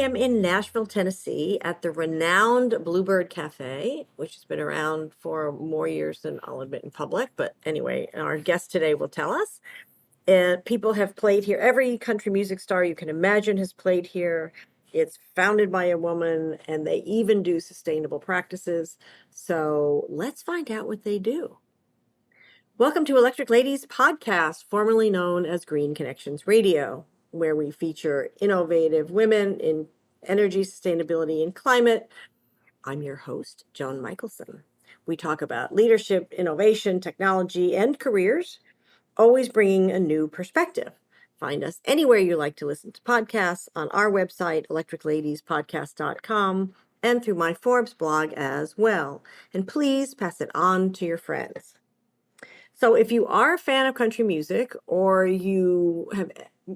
am in Nashville, Tennessee at the renowned Bluebird Café, which has been around for more years than I'll admit in public. But anyway, our guest today will tell us. And people have played here. Every country music star you can imagine has played here. It's founded by a woman, and they even do sustainable practices. So let's find out what they do. Welcome to Electric Ladies Podcast, formerly known as Green Connections Radio, where we feature innovative women in energy, sustainability, and climate. I'm your host, Joan Michelson. We talk about leadership, innovation, technology, and careers, always bringing a new perspective. Find us anywhere you like to listen to podcasts, on our website, electricladiespodcast.com, and through my Forbes blog as well. And please pass it on to your friends. So if you are a fan of country music, or you have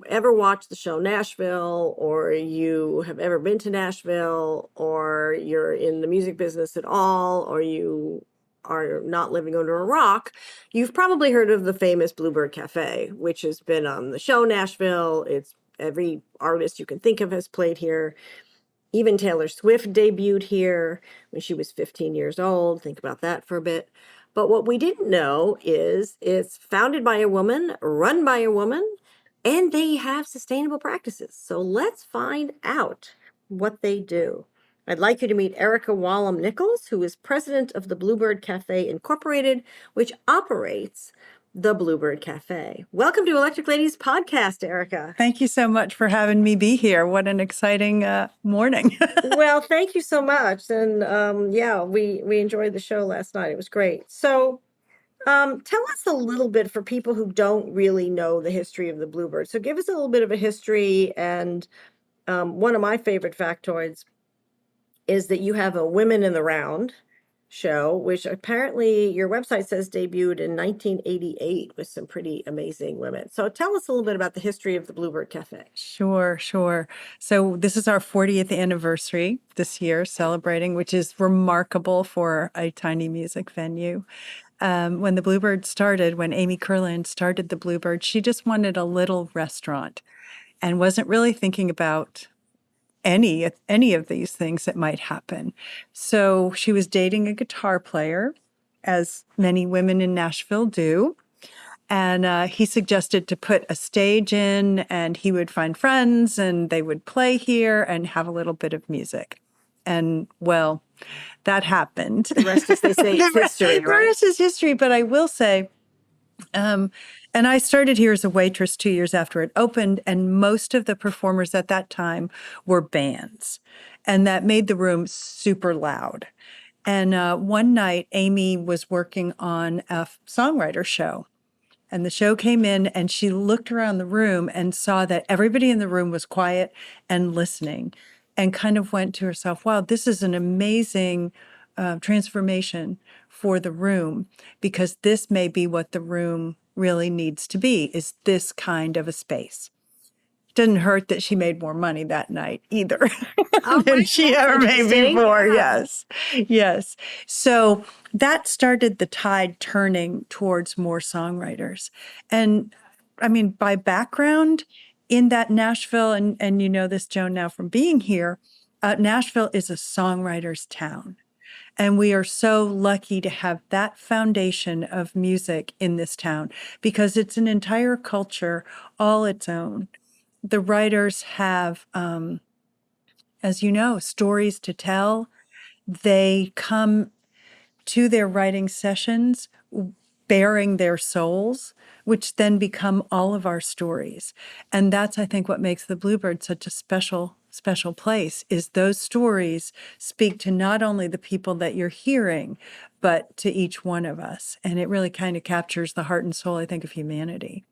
ever watched the show Nashville, or you have ever been to Nashville, or you're in the music business at all, or you are not living under a rock, you've probably heard of the famous Bluebird Café, which has been on the show Nashville. It's every artist you can think of has played here. Even Taylor Swift debuted here when she was 15 years old. Think about that for a bit. But what we didn't know is it's founded by a woman, run by a woman, and they have sustainable practices. So let's find out what they do. I'd like you to meet Erika Wollam-Nichols, who is president of the Bluebird Café Incorporated, which operates the Bluebird Café. Welcome to Electric Ladies Podcast, Erika. Thank you so much for having me be here. What an exciting morning. Well, thank you so much. And we enjoyed the show last night. It was great. So tell us a little bit for people who don't really know the history of the Bluebird. So give us a little bit of a history. And one of my favorite factoids is that you have a Women in the Round show, which apparently your website says debuted in 1988 with some pretty amazing women. So tell us a little bit about the history of the Bluebird Café. Sure. So this is our 40th anniversary this year, celebrating, which is remarkable for a tiny music venue. When the Bluebird started, when Amy Kurland started the Bluebird, she just wanted a little restaurant and wasn't really thinking about any of these things that might happen. So she was dating a guitar player, as many women in Nashville do. And he suggested to put a stage in, and he would find friends and they would play here and have a little bit of music. And well, that happened. The rest, as they say, is history, right? The rest is history. But I will say, and I started here as a waitress 2 years after it opened, and most of the performers at that time were bands, and that made the room super loud. And one night, Amy was working on a songwriter show, and the show came in, and she looked around the room and saw that everybody in the room was quiet and listening, and kind of went to herself, wow, this is an amazing transformation for the room, because this may be what the room really needs to be, is this kind of a space. Didn't hurt that she made more money that night either than she ever made before. Yeah. Yes. So that started the tide turning towards more songwriters. And I mean, by background in that Nashville, and you know this, Joan, now from being here, Nashville is a songwriter's town. And we are so lucky to have that foundation of music in this town, because it's an entire culture all its own. The writers have, as you know, stories to tell. They come to their writing sessions bearing their souls, which then become all of our stories. And that's, I think, what makes the Bluebird such a special place, is those stories speak to not only the people that you're hearing, but to each one of us. And it really kind of captures the heart and soul, I think, of humanity.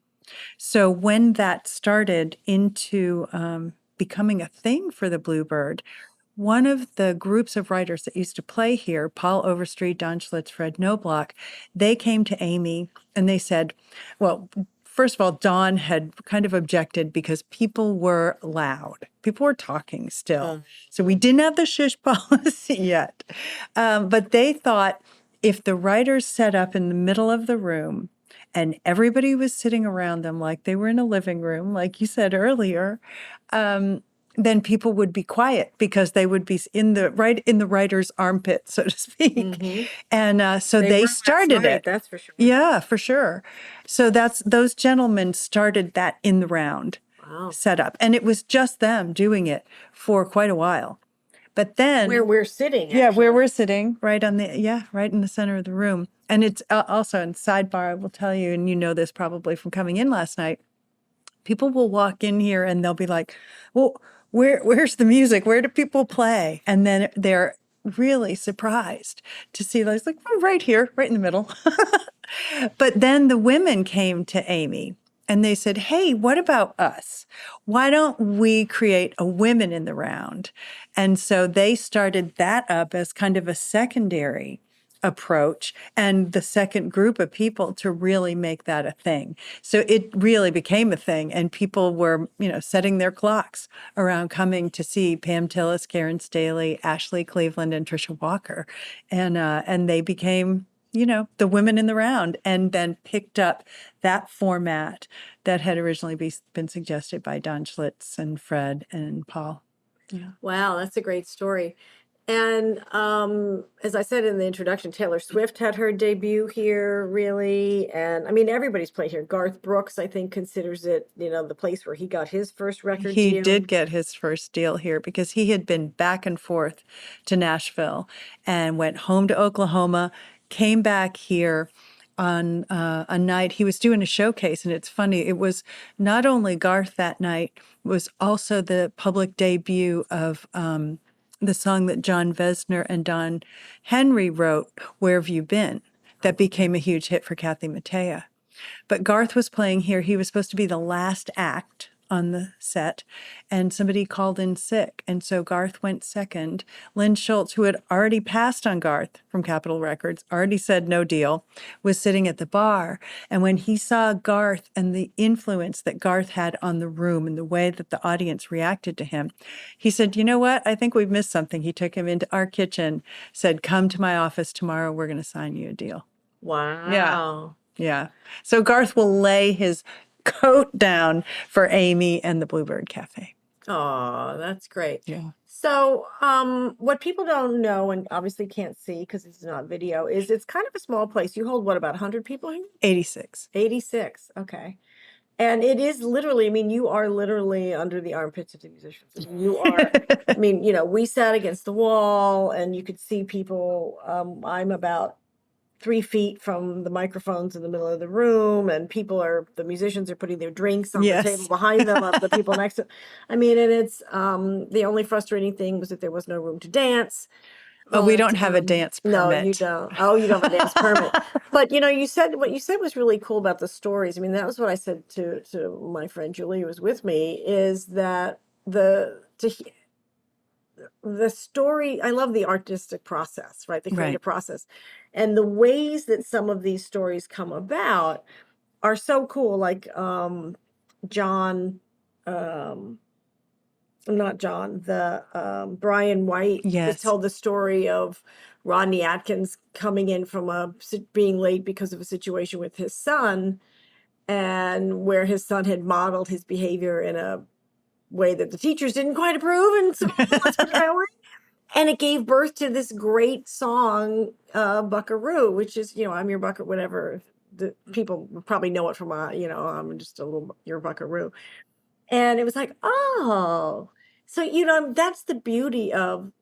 So when that started into becoming a thing for the Bluebird, one of the groups of writers that used to play here, Paul Overstreet, Don Schlitz, Fred Knobloch, they came to Amy and they said, well, first of all, Don had kind of objected because people were loud. People were talking still. So we didn't have the shush policy yet. But they thought if the writers set up in the middle of the room and everybody was sitting around them like they were in a living room, like you said earlier, then people would be quiet because they would be right in the writer's armpit, so to speak. And so they started it. That's for sure. Yeah, for sure. So those gentlemen started that in the round Wow. setup, and it was just them doing it for quite a while. But then Where we're sitting, yeah, where actually. we're sitting, right in the center of the room. And it's also in sidebar, I will tell you, and you know this probably from coming in last night. People will walk in here and they'll be like, "Well, where's the music? Where do people play?" And then they're really surprised to see like, "Oh, right here, right in the middle." But then the women came to Amy and they said, "Hey, what about us? Why don't we create a women in the round?" And so they started that up as kind of a secondary approach and the second group of people to really make that a thing. So it really became a thing, and people were, setting their clocks around coming to see Pam Tillis, Karen Staley, Ashley Cleveland, and Trisha Walker. And they became, the women in the round, and then picked up that format that had originally been suggested by Don Schlitz and Fred and Paul. Yeah. Wow, that's a great story. And as I said in the introduction, Taylor Swift had her debut here, really. And I mean, everybody's played here. Garth Brooks, I think, considers it, the place where he got his first record He deal. did get his first deal here because he had been back and forth to Nashville and went home to Oklahoma, came back here on a night. He was doing a showcase, and it's funny. It was not only Garth that night, it was also the public debut of the song that John Vesner and Don Henry wrote, "Where Have You Been?" that became a huge hit for Kathy Mattea. But Garth was playing here. He was supposed to be the last act on the set, and somebody called in sick. And so Garth went second. Lynn Schultz, who had already passed on Garth from Capitol Records, already said no deal, was sitting at the bar. And when he saw Garth and the influence that Garth had on the room and the way that the audience reacted to him, he said, "You know what? I think we've missed something." He took him into our kitchen, said, "Come to my office tomorrow. We're going to sign you a deal." Wow. Yeah. So Garth will lay his coat down for Amy and the Bluebird Café. Oh, that's great. Yeah. So, what people don't know and obviously can't see because it's not video is it's kind of a small place. You hold what, about 100 people here? 86. 86. Okay. And it is literally, I mean, you are literally under the armpits of the musicians. I mean, you are, I mean, we sat against the wall and you could see people. I'm about 3 feet from the microphones in the middle of the room, and the musicians are putting their drinks on Yes. the table behind them of the people next to. I mean, and it's the only frustrating thing was that there was no room to dance. Oh, we don't have a dance No, permit. you don't. Oh, you don't have a dance permit. But what you said was really cool about the stories. I mean, that was what I said to my friend Julie, who was with me, is that the story, I love the artistic process, right? The creative Right. process. And the ways that some of these stories come about are so cool. Like John, not John, the Brian White has Yes. told the story of Rodney Atkins coming in from being late because of a situation with his son, and where his son had modeled his behavior in a way that the teachers didn't quite approve, and so and it gave birth to this great song, Buckaroo, which is, I'm your bucker, whatever. The people probably know it from, I'm just a little, your buckaroo. And it was like, oh, so, that's the beauty of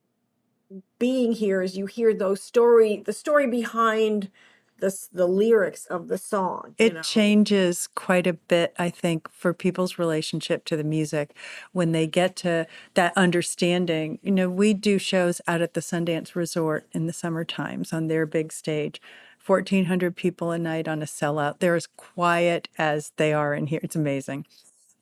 being here, is you hear the story behind the lyrics of the song. It changes quite a bit, I think, for people's relationship to the music when they get to that understanding. We do shows out at the Sundance Resort in the summer times on their big stage. 1,400 people a night on a sellout. They're as quiet as they are in here. It's amazing.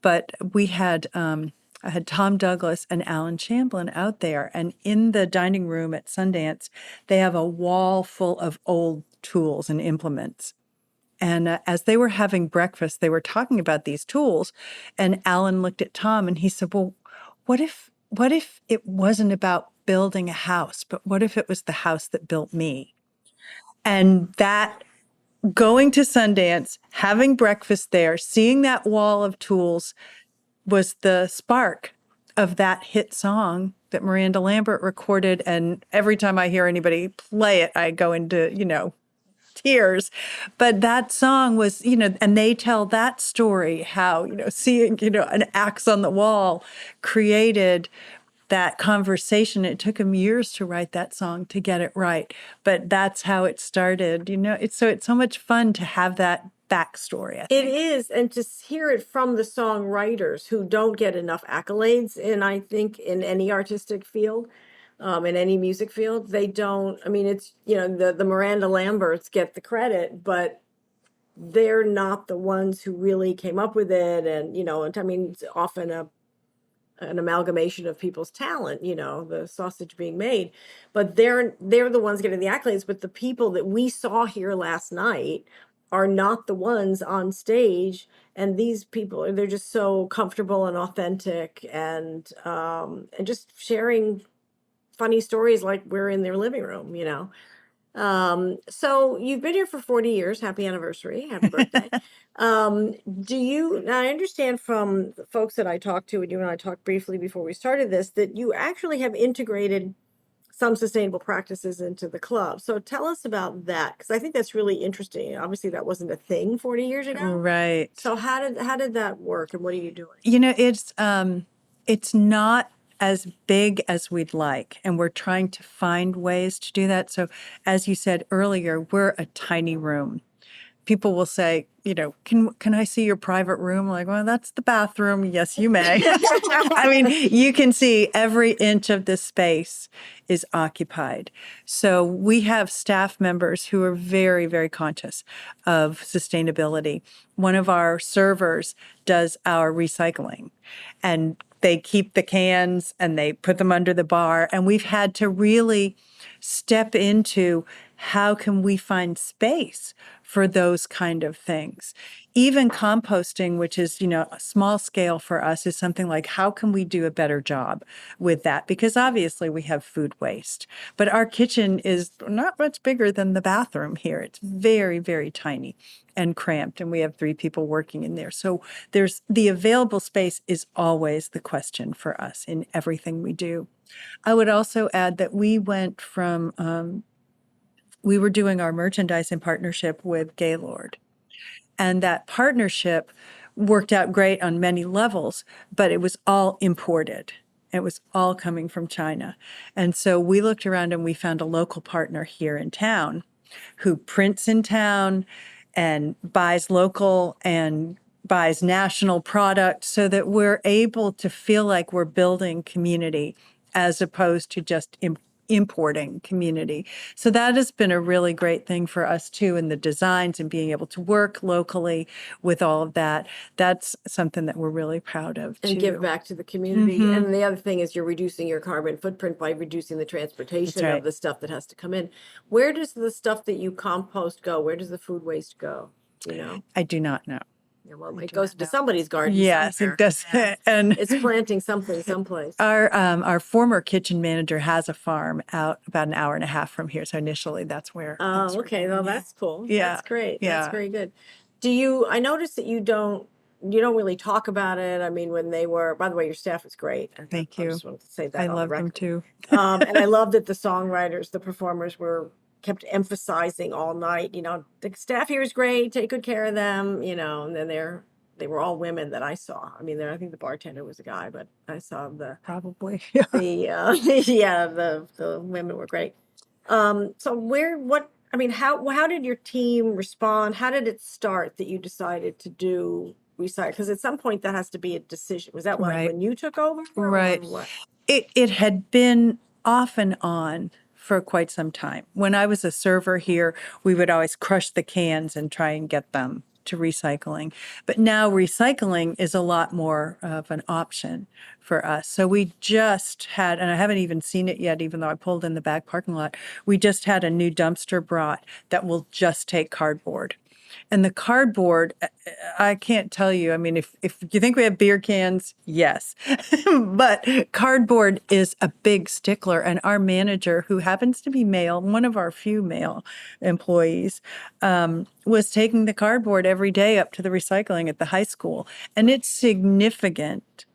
But I had Tom Douglas and Alan Chamblin out there, and in the dining room at Sundance, they have a wall full of old tools and implements. And as they were having breakfast, they were talking about these tools, and Alan looked at Tom and he said, "Well, what if it wasn't about building a house, but what if it was the house that built me?" And that, going to Sundance, having breakfast there, seeing that wall of tools was the spark of that hit song that Miranda Lambert recorded. And every time I hear anybody play it, I go into, tears. But that song was, and they tell that story how, seeing, an axe on the wall created that conversation. It took him years to write that song to get it right. But that's how it started. It's so much fun to have that backstory, I It think. is, and to hear it from the songwriters who don't get enough accolades, and I think in any artistic field, in any music field, they don't. I mean, it's the Miranda Lamberts get the credit, but they're not the ones who really came up with it, and I mean, it's often an amalgamation of people's talent, the sausage being made, but they're the ones getting the accolades. But the people that we saw here last night are not the ones on stage, and these people, they're just so comfortable and authentic, and just sharing funny stories like we're in their living room. So you've been here for 40 years. Happy anniversary. Happy birthday. Now I understand from the folks that I talked to, and you and I talked briefly before we started this, that you actually have integrated some sustainable practices into the club. So tell us about that, because I think that's really interesting. Obviously, that wasn't a thing 40 years ago. Right. So how did that work, and what are you doing? It's not as big as we'd like, and we're trying to find ways to do that. So, as you said earlier, we're a tiny room. People will say, can I see your private room? Like, well, that's the bathroom. Yes, you may. I mean, you can see every inch of this space is occupied. So we have staff members who are very, very conscious of sustainability. One of our servers does our recycling, and they keep the cans and they put them under the bar. And we've had to really step into how can we find space for those kind of things. Even composting, which is, a small scale for us, is something like how can we do a better job with that? Because obviously we have food waste, but our kitchen is not much bigger than the bathroom here. It's very, very tiny and cramped, and we have 3 people working in there. So there's the available space is always the question for us in everything we do. I would also add that we went from we were doing our merchandise in partnership with Gaylord. And that partnership worked out great on many levels, but it was all imported. It was all coming from China. And so we looked around and we found a local partner here in town who prints in town and buys local and buys national product so that we're able to feel like we're building community as opposed to just importing community. So that has been a really great thing for us too, in the designs and being able to work locally with all of that. That's something that we're really proud of too. And give back to the community. And the other thing is you're reducing your carbon footprint by reducing the transportation right. of the stuff that has to come in. Where does the stuff that you compost go? Where does the food waste go? Do you know? I do not know. Yeah, well, it goes to somebody's garden. Yes, somewhere. it does. And It's planting something someplace. our former kitchen manager has a farm out about an hour and a half from here. So initially that's where. Oh, okay. Well, that's cool. Yeah. That's great. Yeah. That's very good. I noticed that you don't really talk about it. I mean, when they were, by the way, your staff is great. Thank I you. just wanted to say that I on love the them record. too. And I love that the songwriters, the performers kept emphasizing all night, the staff here is great, take good care of them, and then they were all women that I saw. I mean, I think the bartender was a guy, but I saw Probably. the women were great. How did your team respond? How did it start that you decided to do recycle? Because at some point that has to be a decision. Was that Right. when you took over? or Right. what? It had been off and on for quite some time. When I was a server here, we would always crush the cans and try and get them to recycling. But now recycling is a lot more of an option for us. So we just had, and I haven't even seen it yet, even though I pulled in the back parking lot, we just had a new dumpster brought that will just take cardboard. And the cardboard, I can't tell you. I mean, if you think we have beer cans, yes. But cardboard is a big stickler. And our manager, who happens to be male, one of our few male employees, was taking the cardboard every day up to the recycling at the high school. And it's significant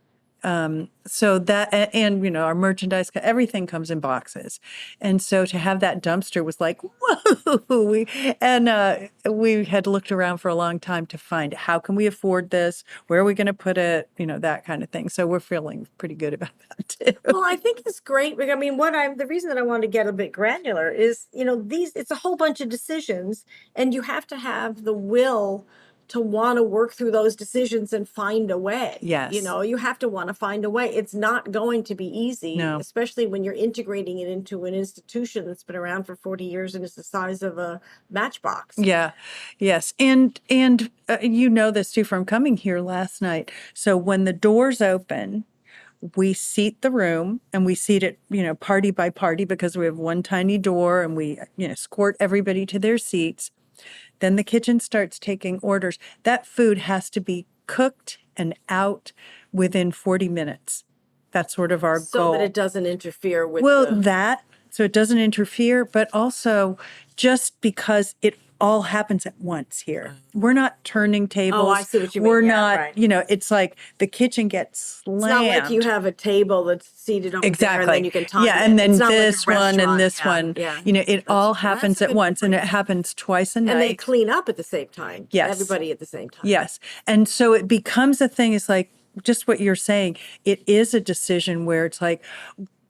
So that, and, our merchandise, everything comes in boxes. And so to have that dumpster was like, whoa. We had looked around for a long time to find how can we afford this? Where are we going to put it? That kind of thing. So we're feeling pretty good about that too. Well, I think it's great. I mean, the reason that I wanted to get a bit granular is, it's a whole bunch of decisions, and you have to have the will to want to work through those decisions and find a way. Yes. You have to want to find a way. It's not going to be easy, No. especially when you're integrating it into an institution that's been around for 40 years and is the size of a matchbox. Yeah. Yes. And this too from coming here last night. So when the doors open, we seat the room and we seat it, party by party because we have one tiny door and we, escort everybody to their seats. Then the kitchen starts taking orders. That food has to be cooked and out within 40 minutes. That's sort of our goal. So that it doesn't interfere with so it doesn't interfere, but also just because it all happens at once here. We're not turning tables. Oh, I see what you mean. We're Yeah, not, right. it's like the kitchen gets slammed. It's not like you have a table that's seated over there and then you can time Yeah, it. and then It's not like a this one and restaurant. this one. It all happens that's a at good once, and it happens twice a night. And they clean up at the same time. Yes. Everybody at the same time. Yes. And so it becomes a thing. It's like just what you're saying. It is a decision where it's like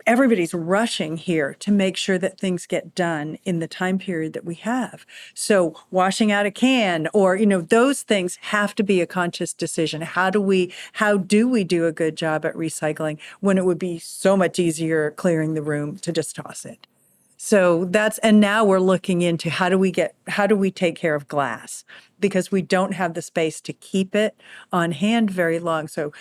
everybody's rushing here to make sure that things get done in the time period that we have. So washing out a can or, those things have to be a conscious decision. How do we do a good job at recycling when it would be so much easier clearing the room to just toss it? So and now we're looking into how do we take care of glass, because we don't have the space to keep it on hand very long. So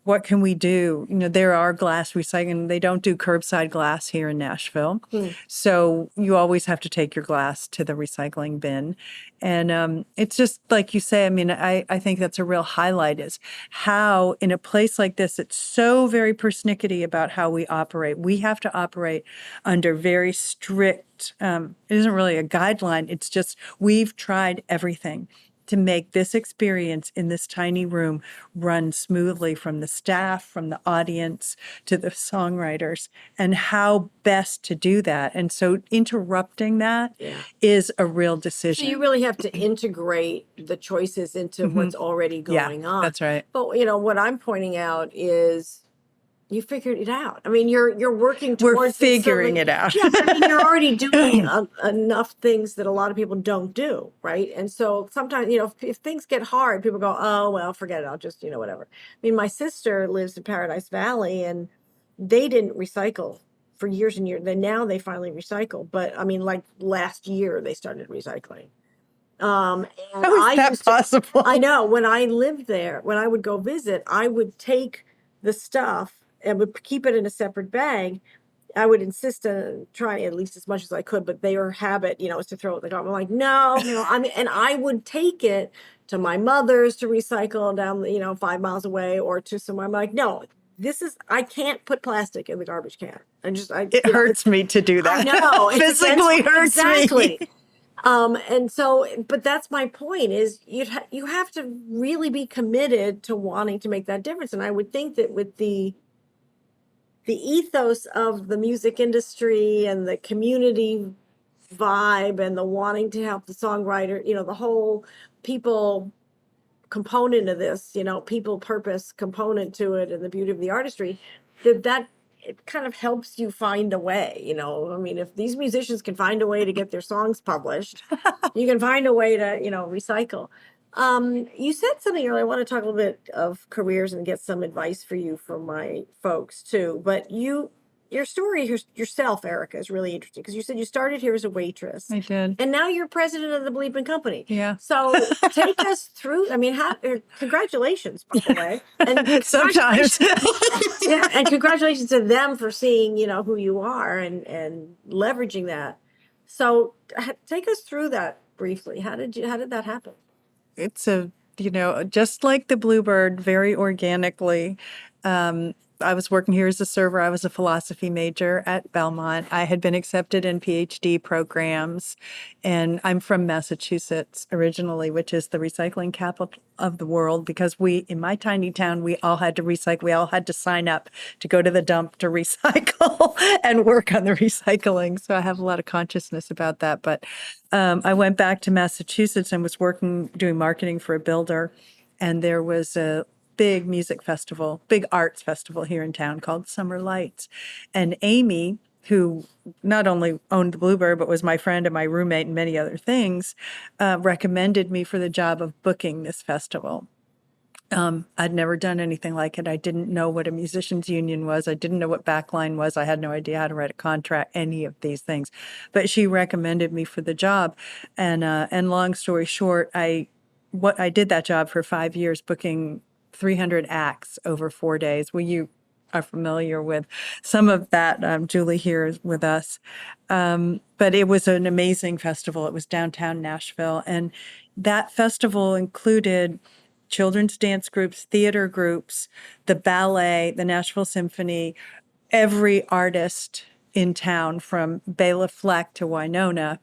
what can we do? There are glass recycling. They don't do curbside glass here in Nashville. So you always have to take your glass to the recycling bin. And it's just like you say, I mean, I think that's a real highlight is how in a place like this, it's so very persnickety about how we operate. We have to operate under very strict, it isn't really a guideline. It's just we've tried everything to make this experience in this tiny room run smoothly, from the staff, from the audience to the songwriters, and how best to do that. And so interrupting that is a real decision. So you really have to integrate the choices into what's already going on. That's right. But what I'm pointing out is you figured it out. I mean, you're working towards We're figuring it out. Yeah, I mean, you're already doing enough things that a lot of people don't do, right? And so sometimes, if things get hard, people go, oh, well, forget it. I'll just, whatever. I mean, my sister lives in Paradise Valley, and they didn't recycle for years and years. Then now they finally recycle. But I mean, like last year, they started recycling. And How is that possible? I know. When I lived there, when I would go visit, I would take the stuff and would keep it in a separate bag. I would insist on trying at least as much as I could, but their habit, is to throw it in the garbage. I'm like, no, and I would take it to my mother's to recycle down, 5 miles away, or to somewhere. I'm like, no, I can't put plastic in the garbage can. It hurts me to do that. I know. Physically hurts me. And so, but that's my point is you have to really be committed to wanting to make that difference. And I would think that with the ethos of the music industry and the community vibe and the wanting to help the songwriter, the whole people component of this, people purpose component to it and the beauty of the artistry, that it kind of helps you find a way, I mean, if these musicians can find a way to get their songs published, you can find a way to, recycle. You said something earlier. I want to talk a little bit of careers and get some advice for you from my folks too. But your story yourself, Erika, is really interesting because you said you started here as a waitress. I did. And now you're president of the Bluebird Company. Yeah. So take us through, I mean, congratulations, by the way. And sometimes. Yeah, and congratulations to them for seeing, who you are and leveraging that. So take us through that briefly. How did that happen? It's just like the Bluebird, very organically. I was working here as a server. I was a philosophy major at Belmont. I had been accepted in PhD programs, and I'm from Massachusetts originally, which is the recycling capital of the world, because in my tiny town, we all had to recycle. We all had to sign up to go to the dump to recycle and work on the recycling. So I have a lot of consciousness about that. But I went back to Massachusetts and was doing marketing for a builder. And there was a big music festival, big arts festival here in town called Summer Lights. And Amy, who not only owned the Bluebird, but was my friend and my roommate and many other things, recommended me for the job of booking this festival. I'd never done anything like it. I didn't know what a musicians union was. I didn't know what backline was. I had no idea how to write a contract, any of these things. But she recommended me for the job. And long story short, I did that job for 5 years, booking 300 acts over 4 days. Well, you are familiar with some of that. Julie here is with us. But it was an amazing festival. It was downtown Nashville. And that festival included children's dance groups, theater groups, the ballet, the Nashville Symphony, every artist in town from Bela Fleck to Winona,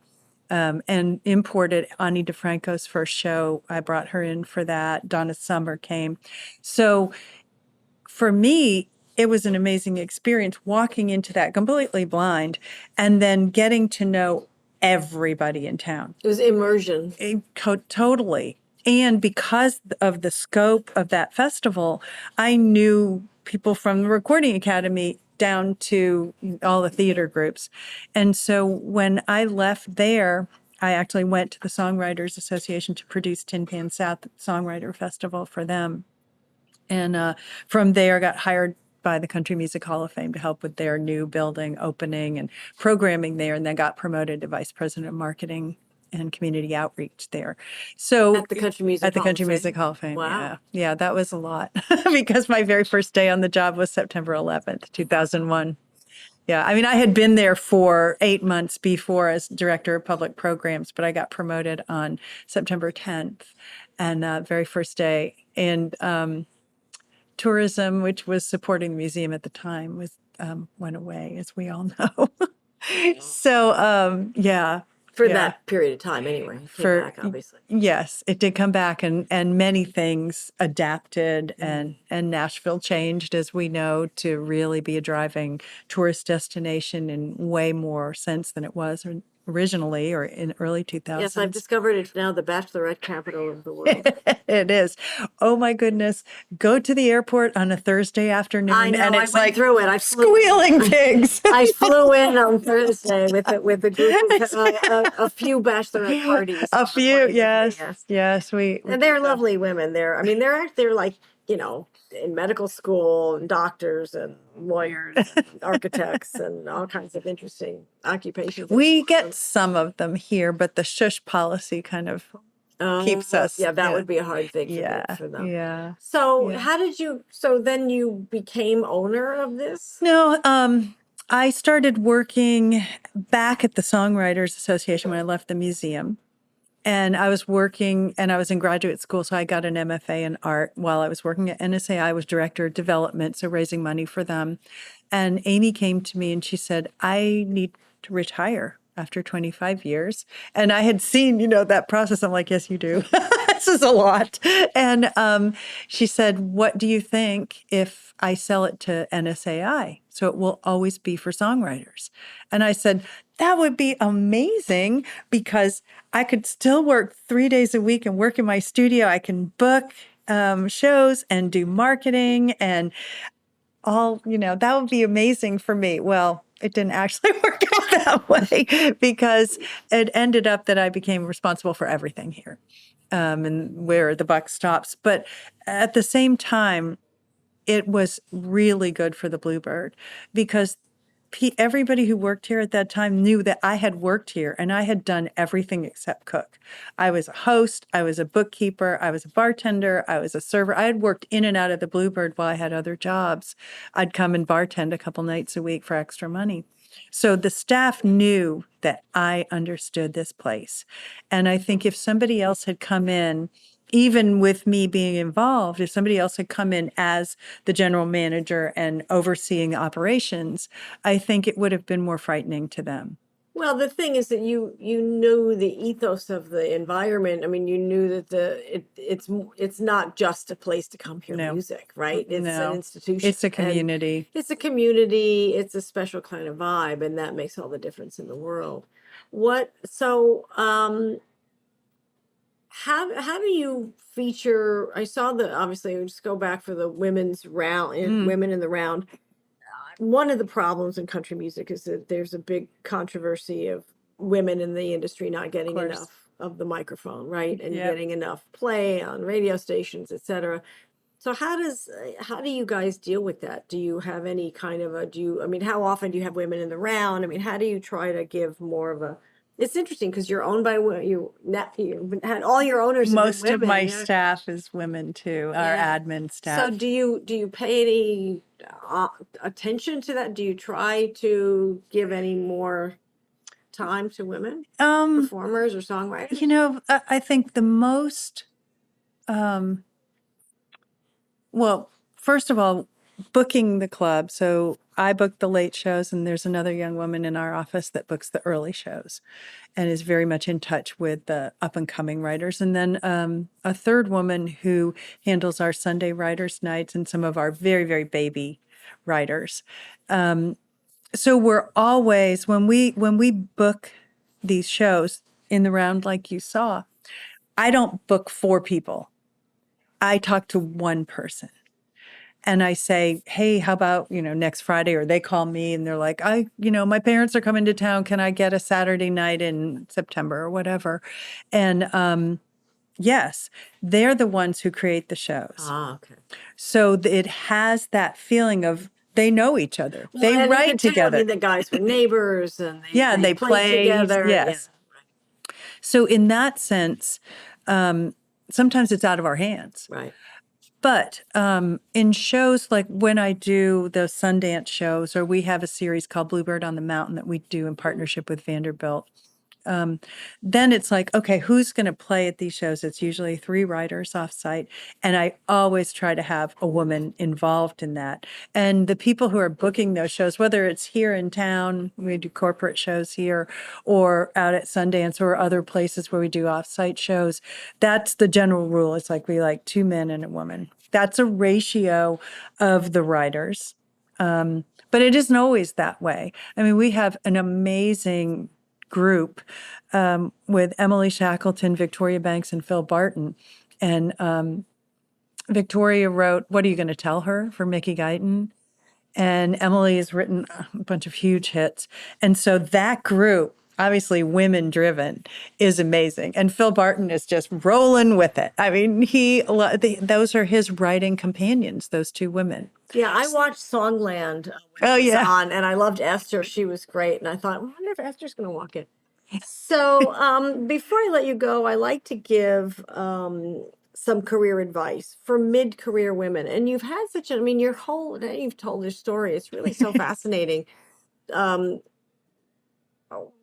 and imported Ani DeFranco's first show. I brought her in for that. Donna Summer came. So for me, it was an amazing experience walking into that completely blind and then getting to know everybody in town. It was immersion. Totally. And because of the scope of that festival, I knew people from the Recording Academy down to all the theater groups. And so when I left there, I actually went to the Songwriters Association to produce Tin Pan South Songwriter Festival for them. And from there, got hired by the Country Music Hall of Fame to help with their new building opening and programming there, and then got promoted to Vice President of Marketing and Community Outreach there. So At the Country Music Hall of Fame? Music Hall of Fame. Wow. Yeah, that was a lot because my very first day on the job was September 11th, 2001. Yeah, I mean, I had been there for 8 months before as director of public programs, but I got promoted on September 10th, and very first day. And tourism, which was supporting the museum at the time, went away, as we all know. So, yeah. For yeah. that period of time, anyway. It came back, obviously. Yes, it did come back, and many things adapted, and Nashville changed, as we know, to really be a driving tourist destination in way more sense than it was originally or in early 2000s. Yes, I've discovered it's now the bachelorette capital of the world. It is. Oh my goodness. Go to the airport on a Thursday afternoon I know, and I it's went like through it. squealing pigs. I flew in on Thursday with a group of a few bachelorette parties. A few, yes. And they're lovely women. They're like, in medical school, and doctors and lawyers and architects and all kinds of interesting occupations. We get some of them here, but the shush policy kind of keeps us. Yeah, that would be a hard thing for them. Yeah. So then you became owner of this? No, I started working back at the Songwriters Association when I left the museum. And I was working, and I was in graduate school, so I got an MFA in art. While I was working at NSA, I was director of development, so raising money for them. And Amy came to me and she said, I need to retire after 25 years. And I had seen, that process. I'm like, yes, you do. This is a lot. And she said, what do you think if I sell it to NSAI? So it will always be for songwriters. And I said, that would be amazing because I could still work 3 days a week and work in my studio. I can book shows and do marketing and all, that would be amazing for me. Well, it didn't actually work out that way because it ended up that I became responsible for everything here and where the buck stops. But at the same time, it was really good for the Bluebird because everybody who worked here at that time knew that I had worked here and I had done everything except cook. I was a host, I was a bookkeeper, I was a bartender, I was a server. I had worked in and out of the Bluebird while I had other jobs. I'd come and bartend a couple nights a week for extra money. So the staff knew that I understood this place. And I think if somebody else had come in even with me being involved, if somebody else had come in as the general manager and overseeing operations, I think it would have been more frightening to them. Well, the thing is that you knew the ethos of the environment. I mean, you knew that it's not just a place to come hear No, music, right? It's an no, institution, it's a and community. it's a community. It's a special kind of vibe, and that makes all the difference in the world. What so how do you feature? I saw the obviously we just go back for the women's round, women in the round. One of the problems in country music is that there's a big controversy of women in the industry not Of getting course. enough of the microphone, right? And Yep. getting enough play on radio stations, etc. So how do you guys deal with that? Do you have any kind of a do you I mean how often do you have women in the round? I mean, how do you try to give more of a it's interesting because you're owned by you had all your owners have been Most of women. my Yeah. staff is women too, our Yeah. admin So staff. do you pay any attention to that? Do you try to give any more time to women performers or songwriters? I think the most, um, well, first of all, booking the club. So I book the late shows, and there's another young woman in our office that books the early shows and is very much in touch with the up and coming writers. And then a third woman who handles our Sunday writers' nights and some of our very, very baby writers. So we're always when we book these shows in the round like you saw, I don't book four people. I talk to one person and I say, "Hey, how about, next Friday?" Or they call me and they're like, my parents are coming to town. Can I get a Saturday night in September or whatever?" And yes, they're the ones who create the shows. Ah, okay. So it has that feeling of they know each other. Well, They and you write could tell, I together. mean, the guys were neighbors and Yeah, they they played play. together. Yeah. Yes. So in that sense, sometimes it's out of our hands. Right. But in shows like when I do the Sundance shows, or we have a series called Bluebird on the Mountain that we do in partnership with Vanderbilt, then it's like, okay, who's going to play at these shows? It's usually three writers off site. And I always try to have a woman involved in that. And the people who are booking those shows, whether it's here in town, we do corporate shows here, or out at Sundance or other places where we do off site shows, that's the general rule. It's like we like two men and a woman. That's a ratio of the writers. But it isn't always that way. I mean, we have an amazing group with Emily Shackleton, Victoria Banks, and Phil Barton. And Victoria wrote "What Are You Going to Tell Her" for Mickey Guyton. And Emily has written a bunch of huge hits. And so that group, obviously women driven, is amazing. And Phil Barton is just rolling with it. I mean, those are his writing companions, those two women. Yeah, I watched Songland when Oh, it was yeah. on, and I loved Esther. She was great, and I thought, I wonder if Esther's going to walk in. So, before I let you go, I like to give some career advice for mid-career women. And you've had such I mean, now you've told your story. It's really so fascinating. Um,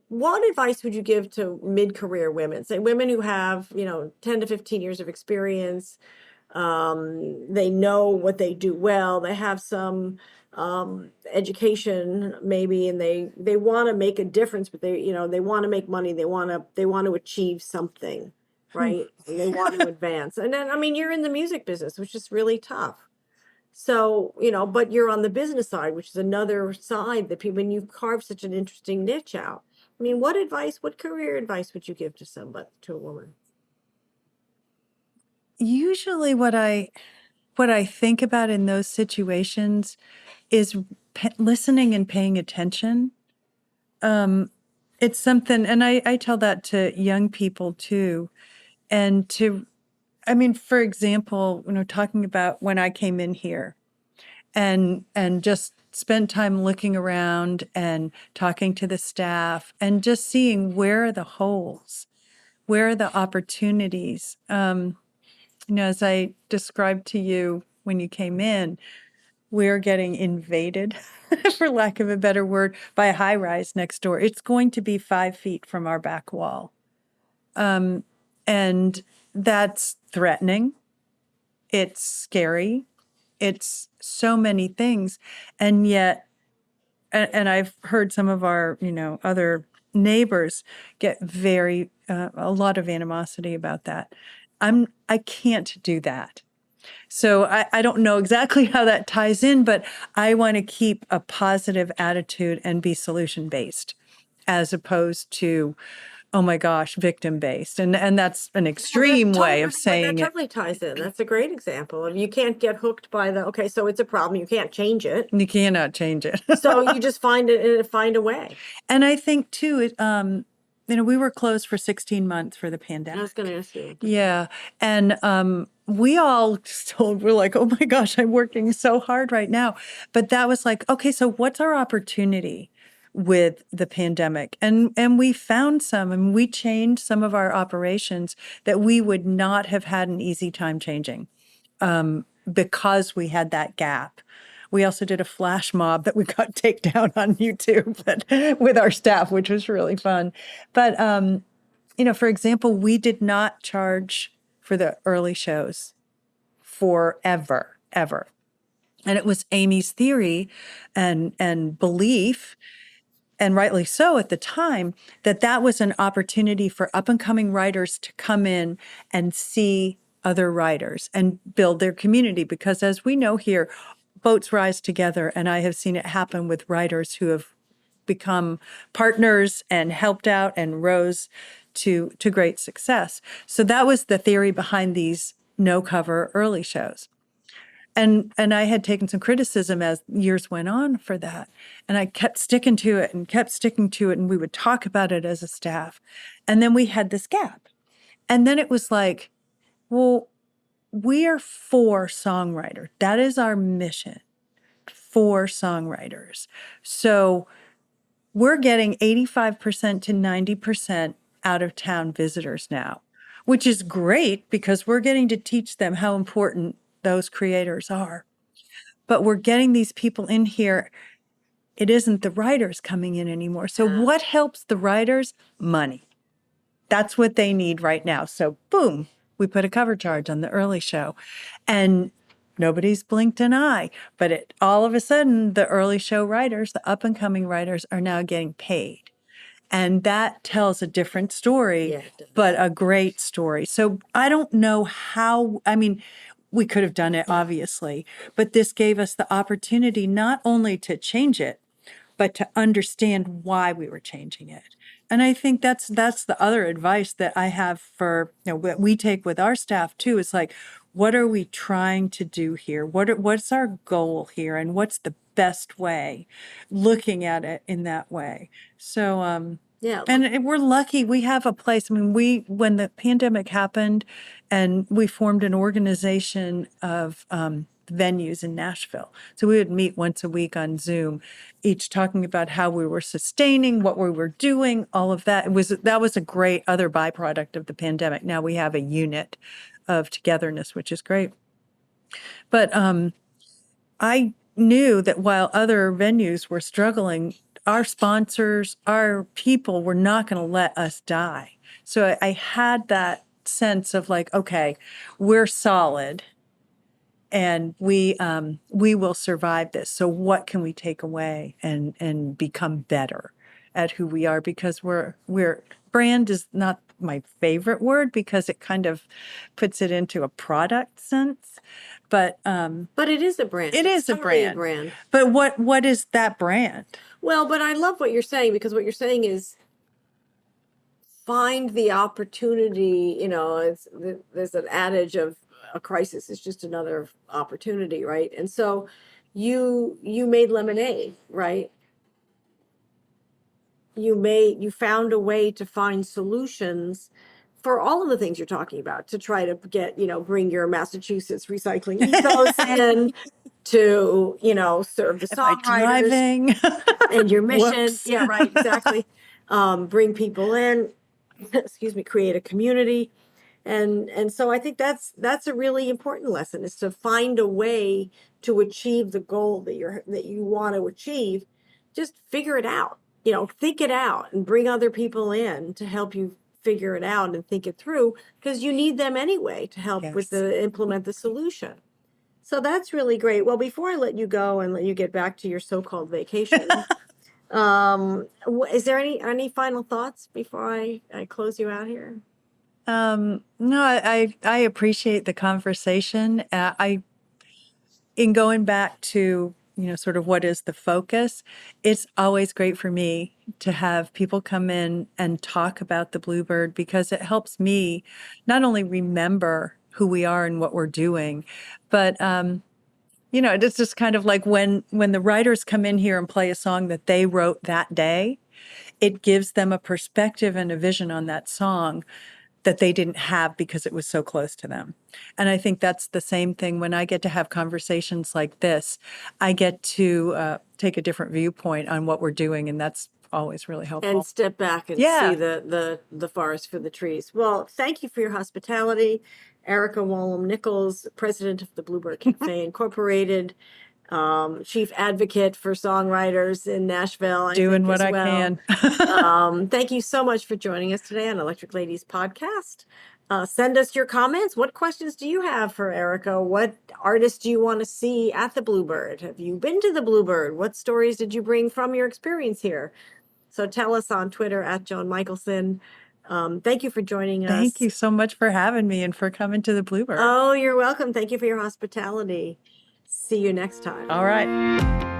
what advice would you give to mid-career women, say women who have, 10 to 15 years of experience? They know what they do well. They have some education maybe, and they want to make a difference, but they want to make money. They want to achieve something, right? And they want to advance. And then I mean, you're in the music business, which is really tough. So, but you're on the business side, which is another side that people, when you've carved such an interesting niche out. I mean, what career advice would you give to a woman? Usually what I think about in those situations is listening and paying attention. It's something, and I tell that to young people too. And I mean, for example, talking about when I came in here and just spent time looking around and talking to the staff and just seeing where are the holes, where are the opportunities. As I described to you when you came in, we're getting invaded, for lack of a better word, by a high rise next door. It's going to be 5 feet from our back wall. And that's threatening. It's scary. It's so many things. And yet, and I've heard some of our, other neighbors get a lot of animosity about that. I can't do that. So I don't know exactly how that ties in, but I want to keep a positive attitude and be solution based as opposed to, oh my gosh, victim based. And that's an extreme way of But that saying it. totally ties in. That's a great example of you can't get hooked by okay, so it's a problem. You can't change it. You cannot change it. So you just find a way. And I think too, we were closed for 16 months for the pandemic. I was going to ask you. Yeah. And we all we're like, oh my gosh, I'm working so hard right now. But that was like, okay, so what's our opportunity with the pandemic? And we found some, and we changed some of our operations that we would not have had an easy time changing because we had that gap. We also did a flash mob that we got taken down on YouTube with our staff, which was really fun. But for example, we did not charge for the early shows forever, ever. And it was Amy's theory and belief, and rightly so at the time, that was an opportunity for up and coming writers to come in and see other writers and build their community. Because as we know here, boats rise together, and I have seen it happen with writers who have become partners and helped out and rose to great success. So that was the theory behind these no cover early shows. And I had taken some criticism as years went on for that. And I kept sticking to it and kept sticking to it. And we would talk about it as a staff. And then we had this gap. And then it was like, well, we are for songwriters. That is our mission, for songwriters. So we're getting 85% to 90% out of town visitors now, which is great because we're getting to teach them how important those creators are. But we're getting these people in here. It isn't the writers coming in anymore. So what helps the writers? Money. That's what they need right now. So boom, we put a cover charge on the early show, and nobody's blinked an eye. But all of a sudden, the early show writers, the up and coming writers, are now getting paid. And that tells a different story, but a great story. So I don't know how, we could have done it, obviously, but this gave us the opportunity not only to change it, but to understand why we were changing it. And I think that's the other advice that I have for, what we take with our staff too, is like, what are we trying to do here? What's our goal here? And what's the best way? Looking at it in that way. So, and we're lucky we have a place. When the pandemic happened and we formed an organization of venues in Nashville. So we would meet once a week on Zoom, each talking about how we were sustaining, what we were doing, all of that. That was a great other byproduct of the pandemic. Now we have a unit of togetherness, which is great. But I knew that while other venues were struggling, our sponsors, our people were not going to let us die. So I had that sense of like, okay, we're solid and we will survive this. So what can we take away and become better at who we are? Because we're brand is not my favorite word because it kind of puts it into a product sense. But it is a brand. It is totally a brand. But what is that brand? Well, but I love what you're saying, because what you're saying is find the opportunity. There's an adage of a crisis is just another opportunity, right? And so you made lemonade, right? You found a way to find solutions for all of the things you're talking about, to try to get, bring your Massachusetts recycling ethos in, to, serve the songwriters Driving and your mission. Whoops. Yeah, right, exactly. Bring people in, excuse me, create a community. And so I think that's a really important lesson, is to find a way to achieve the goal that you want to achieve. Just figure it out, think it out, and bring other people in to help you figure it out and think it through, because you need them anyway to help with Yes. the implement the solution. So that's really great. Well, before I let you go and let you get back to your so-called vacation, is there any final thoughts before I close you out here? No, I appreciate the conversation. In going back to, sort of what is the focus, it's always great for me to have people come in and talk about the Bluebird, because it helps me not only remember who we are and what we're doing, but it's just kind of like when the writers come in here and play a song that they wrote that day, it gives them a perspective and a vision on that song that they didn't have because it was so close to them. And I think that's the same thing when I get to have conversations like this. I get to take a different viewpoint on what we're doing, and that's always really helpful. And step back and Yeah. see the forest for the trees. Well, thank you for your hospitality. Erika Wollam-Nichols, president of the Bluebird Café Incorporated, chief advocate for songwriters in Nashville. Doing what I can. Thank you so much for joining us today on Electric Ladies Podcast. Send us your comments. What questions do you have for Erika? What artists do you want to see at the Bluebird? Have you been to the Bluebird? What stories did you bring from your experience here? So tell us on Twitter at Joan Michelson. Thank you for joining us. Thank you so much for having me and for coming to the Bluebird. Oh, you're welcome. Thank you for your hospitality. See you next time. All right.